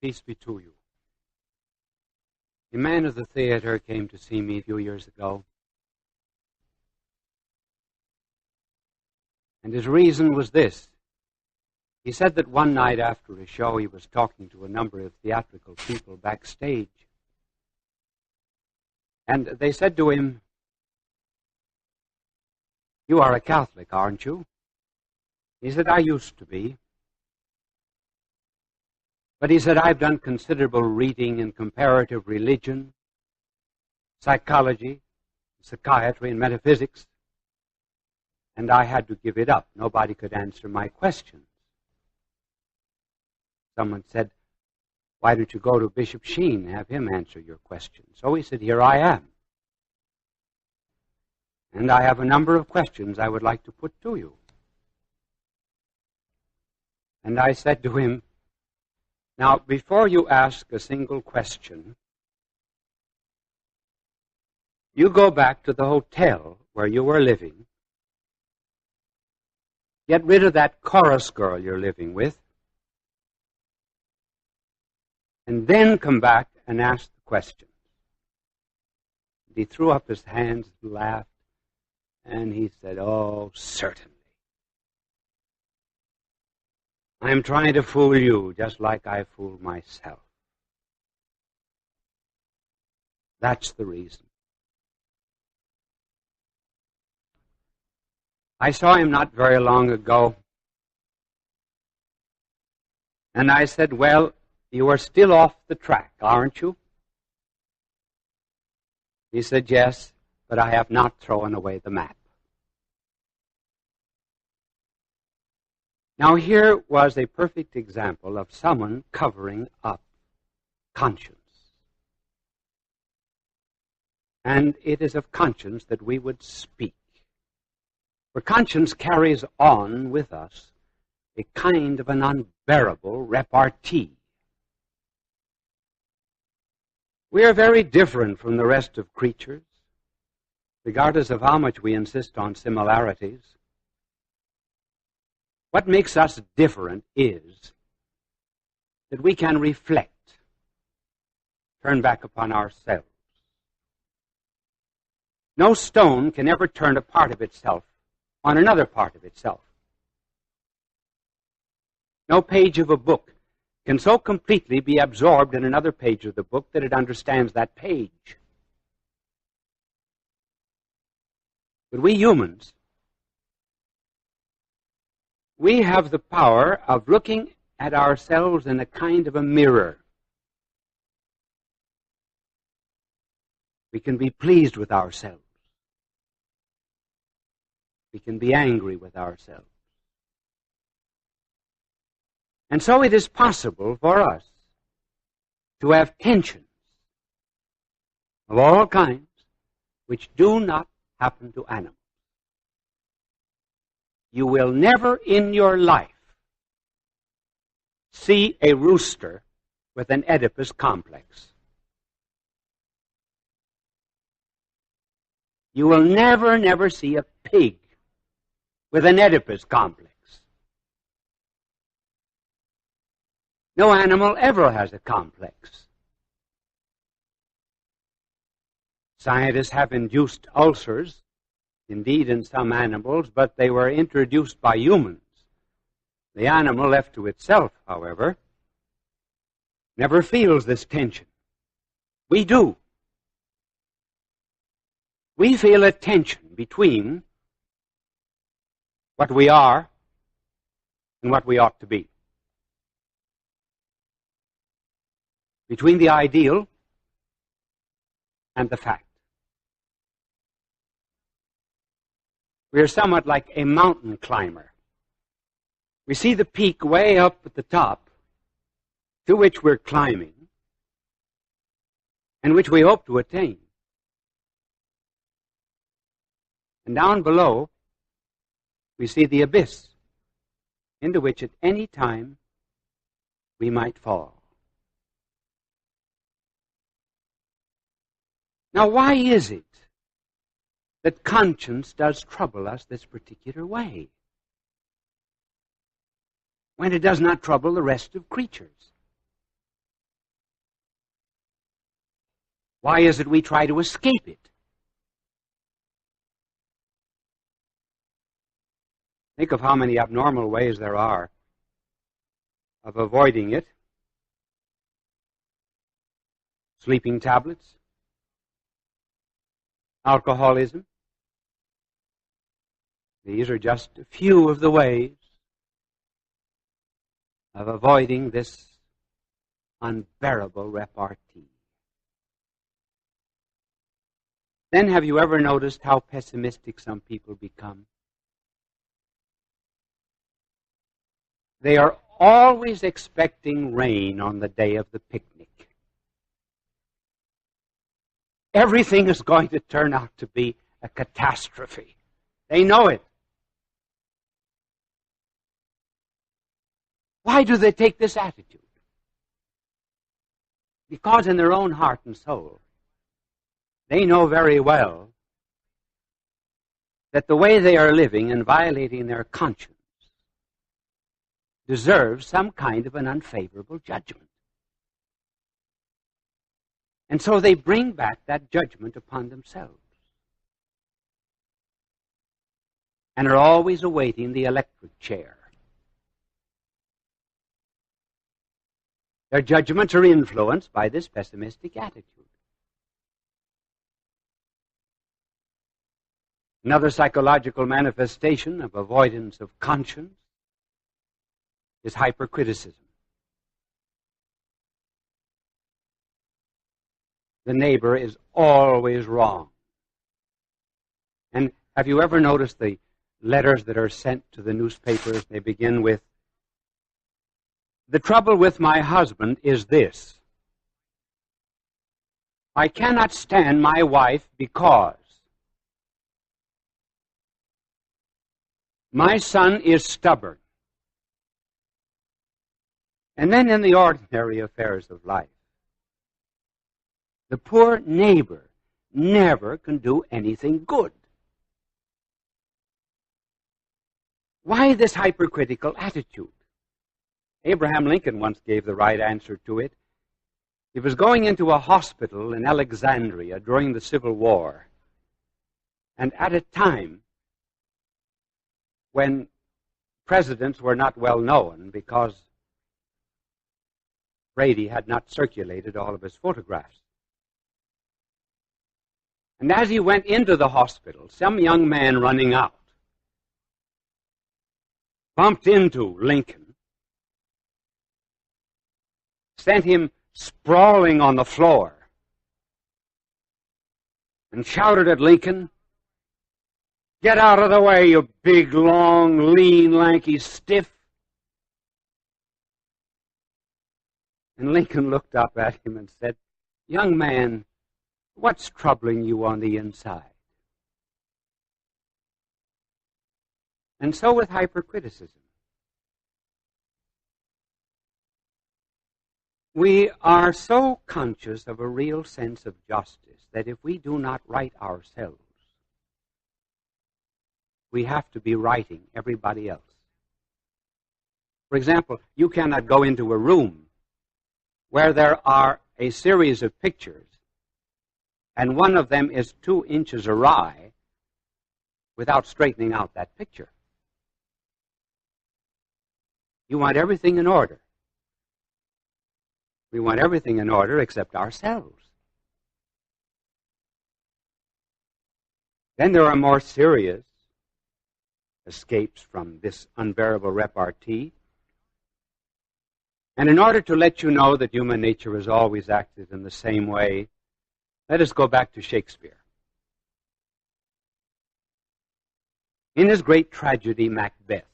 Peace be to you. A man of the theater came to see me a few years ago, and his reason was this. He said that one night after a show he was talking to a number of theatrical people backstage, and they said to him, "You are a Catholic, aren't you?" He said, "I used to be." But he said, "I've done considerable reading in comparative religion, psychology, psychiatry, and metaphysics, and I had to give it up. Nobody could answer my questions." Someone said, "Why don't you go to Bishop Sheen and have him answer your questions?" So he said, "Here I am. And I have a number of questions I would like to put to you." And I said to him, "Now, before you ask a single question, you go back to the hotel where you were living, get rid of that chorus girl you're living with, and then come back and ask the questions." And he threw up his hands, laughed, and he said, "Oh, certainly. I'm trying to fool you just like I fooled myself. That's the reason." I saw him not very long ago, and I said, "Well, you are still off the track, aren't you?" He said, "Yes, but I have not thrown away the map." Now here was a perfect example of someone covering up conscience. And it is of conscience that we would speak. For conscience carries on with us a kind of an unbearable repartee. We are very different from the rest of creatures, regardless of how much we insist on similarities. What makes us different is that we can reflect, turn back upon ourselves. No stone can ever turn a part of itself on another part of itself. No page of a book can so completely be absorbed in another page of the book that it understands that page. But we humans, we have the power of looking at ourselves in a kind of a mirror. We can be pleased with ourselves. We can be angry with ourselves. And so it is possible for us to have tensions of all kinds which do not happen to animals. You will never in your life see a rooster with an Oedipus complex. You will never see a pig with an Oedipus complex. No animal ever has a complex. Scientists have induced ulcers, indeed in some animals, but they were introduced by humans. The animal left to itself, however, never feels this tension. We do. We feel a tension between what we are and what we ought to be. Between the ideal and the fact. We are somewhat like a mountain climber. We see the peak way up at the top, to which we're climbing, and which we hope to attain. And down below, we see the abyss, into which at any time we might fall. Now, why is it that conscience does trouble us this particular way, when it does not trouble the rest of creatures? Why is it we try to escape it? Think of how many abnormal ways there are of avoiding it. Sleeping tablets, alcoholism. These are just a few of the ways of avoiding this unbearable repartee. Then have you ever noticed how pessimistic some people become? They are always expecting rain on the day of the picnic. Everything is going to turn out to be a catastrophe. They know it. Why do they take this attitude? Because in their own heart and soul, they know very well that the way they are living and violating their conscience deserves some kind of an unfavorable judgment. And so they bring back that judgment upon themselves and are always awaiting the electric chair. Their judgments are influenced by this pessimistic attitude. Another psychological manifestation of avoidance of conscience is hypercriticism. The neighbor is always wrong. And have you ever noticed the letters that are sent to the newspapers? They begin with, "The trouble with my husband is this. I cannot stand my wife because my son is stubborn." And then in the ordinary affairs of life, the poor neighbor never can do anything good. Why this hypercritical attitude? Abraham Lincoln once gave the right answer to it. He was going into a hospital in Alexandria during the Civil War, and at a time when presidents were not well known because Brady had not circulated all of his photographs. And as he went into the hospital, some young man running out bumped into Lincoln, sent him sprawling on the floor, and shouted at Lincoln, "Get out of the way, you big, long, lean, lanky stiff." And Lincoln looked up at him and said, "Young man, what's troubling you on the inside?" And so with hypercriticism. We are so conscious of a real sense of justice that if we do not right ourselves, we have to be righting everybody else. For example, you cannot go into a room where there are a series of pictures and one of them is 2 inches awry without straightening out that picture. You want everything in order. We want everything in order except ourselves. Then there are more serious escapes from this unbearable repartee. And in order to let you know that human nature has always acted in the same way, let us go back to Shakespeare. In his great tragedy, Macbeth,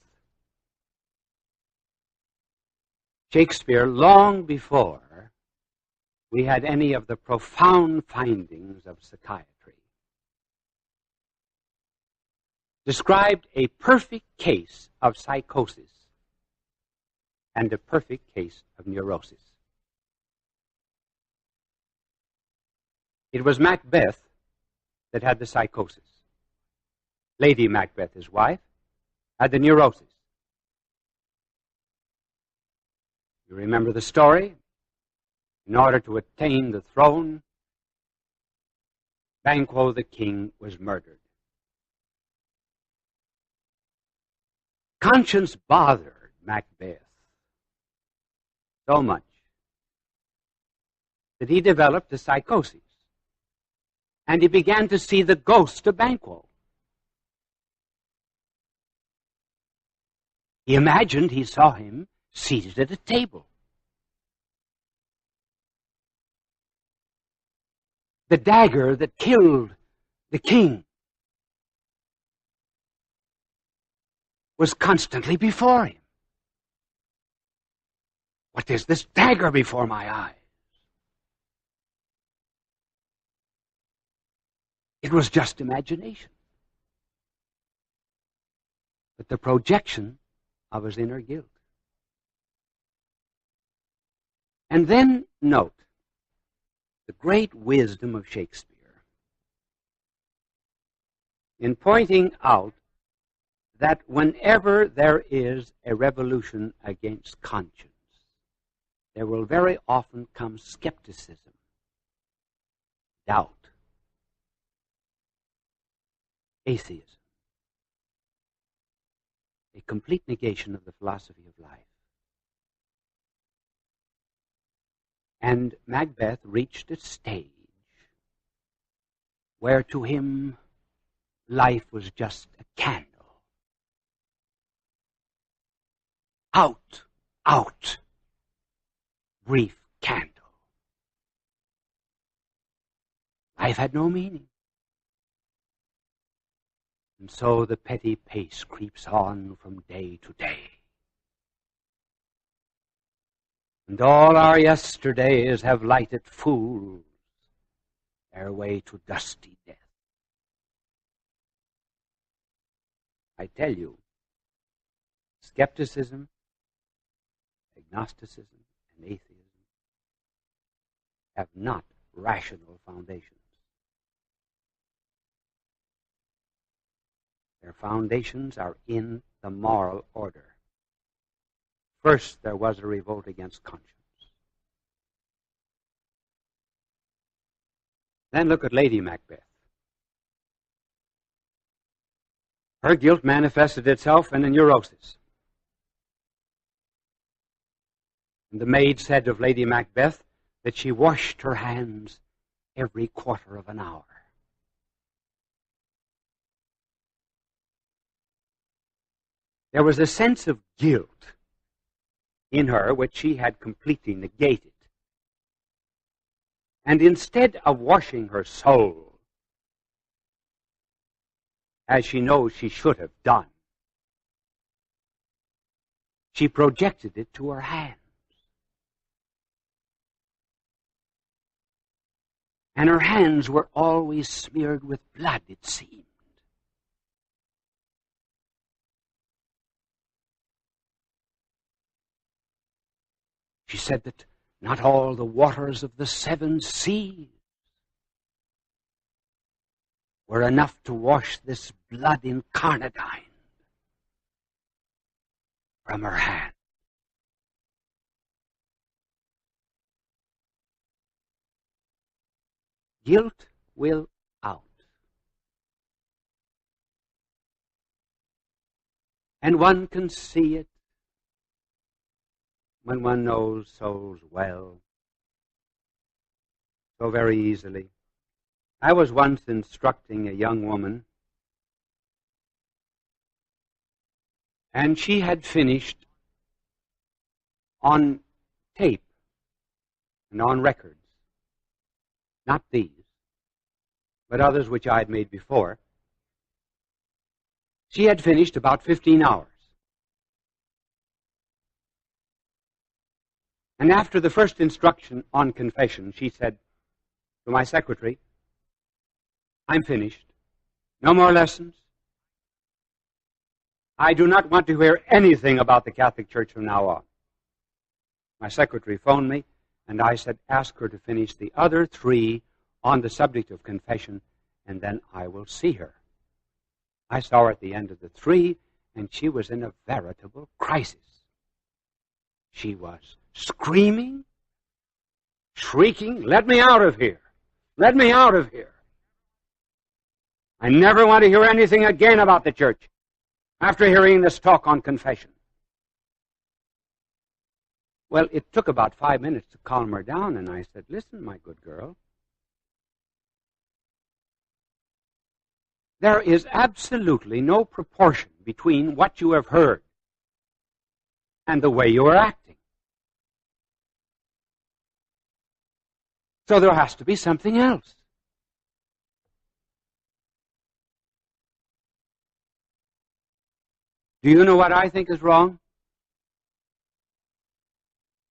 Shakespeare, long before we had any of the profound findings of psychiatry, described a perfect case of psychosis and a perfect case of neurosis. It was Macbeth that had the psychosis. Lady Macbeth, his wife, had the neurosis. You remember the story? In order to attain the throne, Banquo the king was murdered. Conscience bothered Macbeth so much that he developed a psychosis, and he began to see the ghost of Banquo. He imagined he saw him seated at a table. The dagger that killed the king was constantly before him. What is this dagger before my eyes? It was just imagination, but the projection of his inner guilt. And then note the great wisdom of Shakespeare in pointing out that whenever there is a revolution against conscience, there will very often come skepticism, doubt, atheism, a complete negation of the philosophy of life. And Macbeth reached a stage where to him life was just a candle. Out, out, brief candle. Life had no meaning. And so the petty pace creeps on from day to day. And all our yesterdays have lighted fools their way to dusty death. I tell you, skepticism, agnosticism, and atheism have not rational foundations. Their foundations are in the moral order. First, there was a revolt against conscience. Then look at Lady Macbeth. Her guilt manifested itself in a neurosis. And the maid said of Lady Macbeth that she washed her hands every quarter of an hour. There was a sense of guilt in her which she had completely negated. And instead of washing her soul, as she knows she should have done, she projected it to her hands. And her hands were always smeared with blood, it seemed. She said that not all the waters of the seven seas were enough to wash this blood incarnadine from her hand. Guilt will out. And one can see it when one knows souls well, so very easily. I was once instructing a young woman, and she had finished on tape and on records, not these, but others which I had made before. She had finished about 15 hours. And after the first instruction on confession, she said to my secretary, "I'm finished. No more lessons. I do not want to hear anything about the Catholic Church from now on." My secretary phoned me, and I said, "Ask her to finish the other 3 on the subject of confession, and then I will see her." I saw her at the end of the 3, and she was in a veritable crisis. She was screaming, shrieking, "Let me out of here! Let me out of here!" I never want to hear anything again about the church after hearing this talk on confession. Well, it took about 5 minutes to calm her down, and I said, listen, my good girl, there is absolutely no proportion between what you have heard and the way you are acting. So there has to be something else. Do you know what I think is wrong?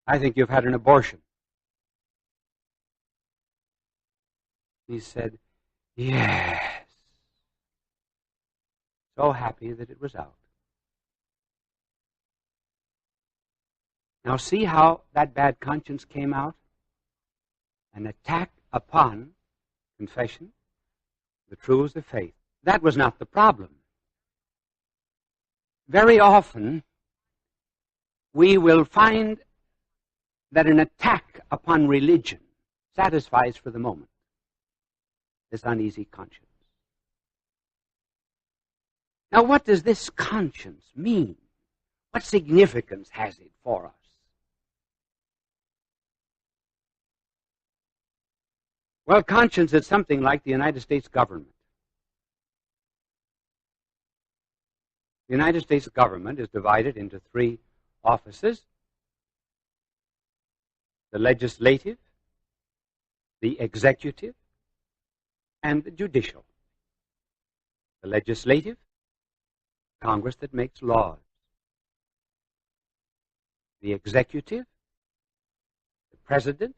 I think you've had an abortion. He said, yes. So happy that it was out. Now see how that bad conscience came out? An attack upon confession, the truths of faith. That was not the problem. Very often, we will find that an attack upon religion satisfies for the moment this uneasy conscience. Now, what does this conscience mean? What significance has it for us? Well, conscience is something like the United States government. The United States government is divided into 3 offices: the legislative, the executive, and the judicial. The legislative, Congress that makes laws. The executive, the president,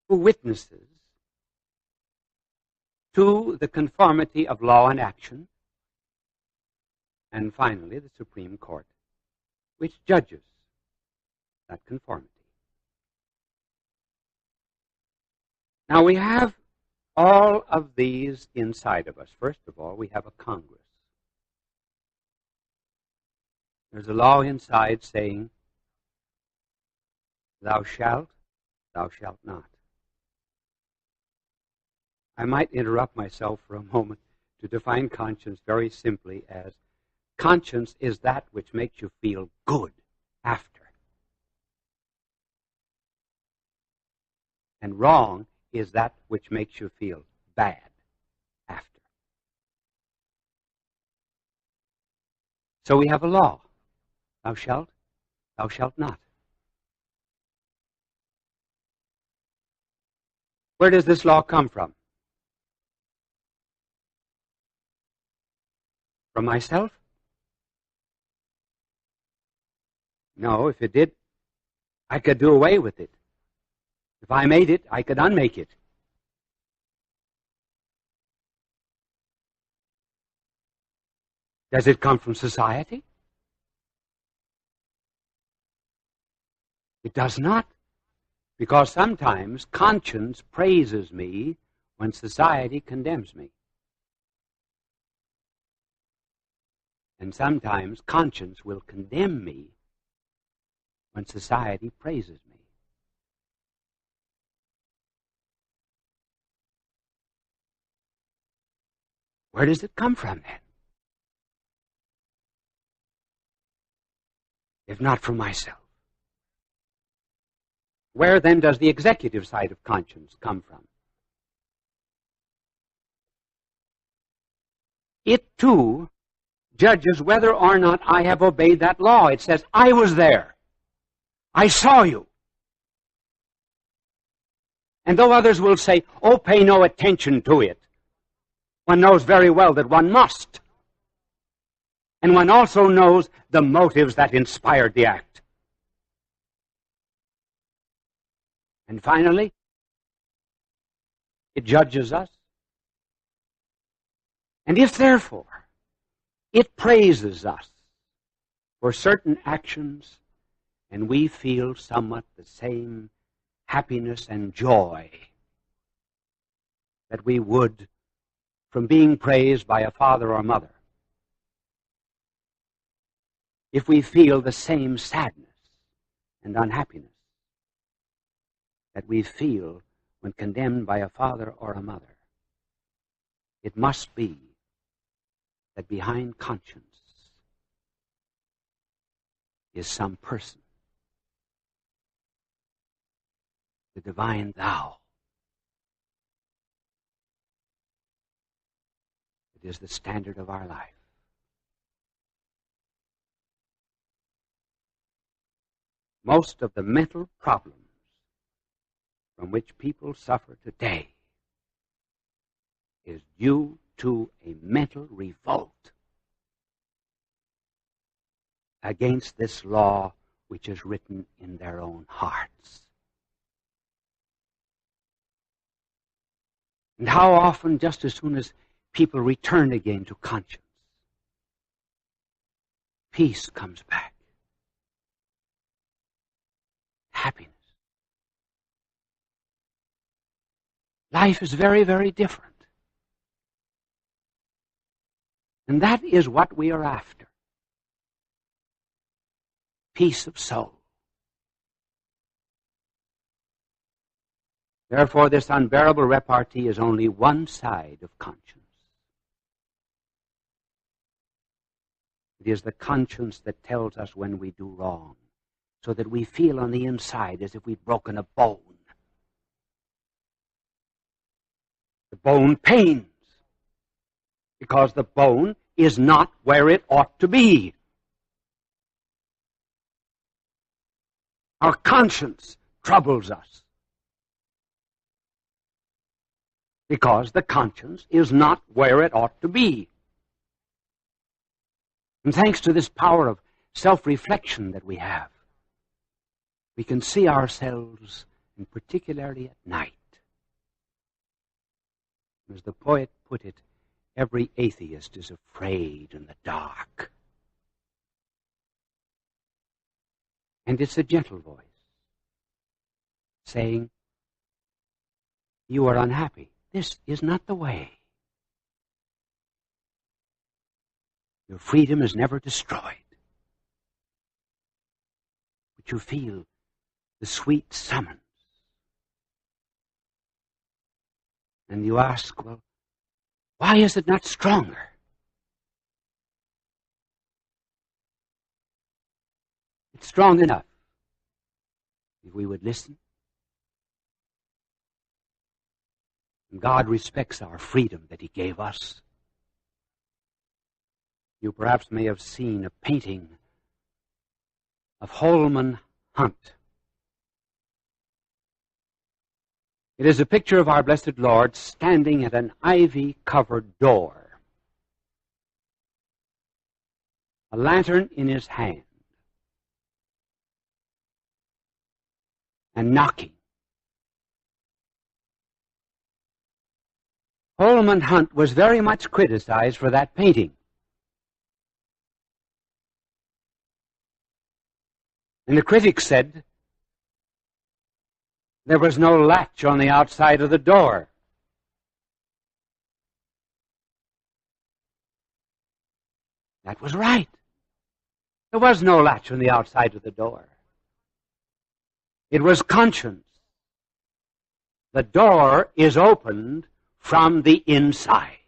who witnesses to the conformity of law and action. And finally, the Supreme Court, which judges that conformity. Now, we have all of these inside of us. First of all, we have a Congress. There's a law inside saying, thou shalt not. I might interrupt myself for a moment to define conscience very simply as conscience is that which makes you feel good after. And wrong is that which makes you feel bad after. So we have a law. Thou shalt not. Where does this law come from? From myself? No, if it did, I could do away with it. If I made it, I could unmake it. Does it come from society? It does not, because sometimes conscience praises me when society condemns me. And sometimes conscience will condemn me when society praises me. Where does it come from then? If not from myself. Where then does the executive side of conscience come from? It too judges whether or not I have obeyed that law. It says, I was there. I saw you. And though others will say, oh, pay no attention to it, one knows very well that one must. And one also knows the motives that inspired the act. And finally, it judges us. And if, therefore, it praises us for certain actions, and we feel somewhat the same happiness and joy that we would from being praised by a father or mother, if we feel the same sadness and unhappiness that we feel when condemned by a father or a mother, it must be that behind conscience is some person, the divine thou. It is the standard of our life. Most of the mental problems from which people suffer today is due to a mental revolt against this law which is written in their own hearts. And how often, just as soon as people return again to conscience, peace comes back, happiness. Life is very, very different. And that is what we are after. Peace of soul. Therefore, this unbearable repartee is only one side of conscience. It is the conscience that tells us when we do wrong, so that we feel on the inside as if we'd broken a bone. The bone pains, because the bone is not where it ought to be. Our conscience troubles us, because the conscience is not where it ought to be. And thanks to this power of self-reflection that we have, we can see ourselves, and particularly at night. As the poet put it, every atheist is afraid in the dark. And it's a gentle voice saying, you are unhappy. This is not the way. Your freedom is never destroyed. But you feel the sweet summons. And you ask, well, why is it not stronger? It's strong enough if we would listen. And God respects our freedom that He gave us. You perhaps may have seen a painting of Holman Hunt. It is a picture of our blessed Lord standing at an ivy-covered door, a lantern in His hand, and knocking. Holman Hunt was very much criticized for that painting. And the critics said there was no latch on the outside of the door. That was right. There was no latch on the outside of the door. It was conscience. The door is opened from the inside.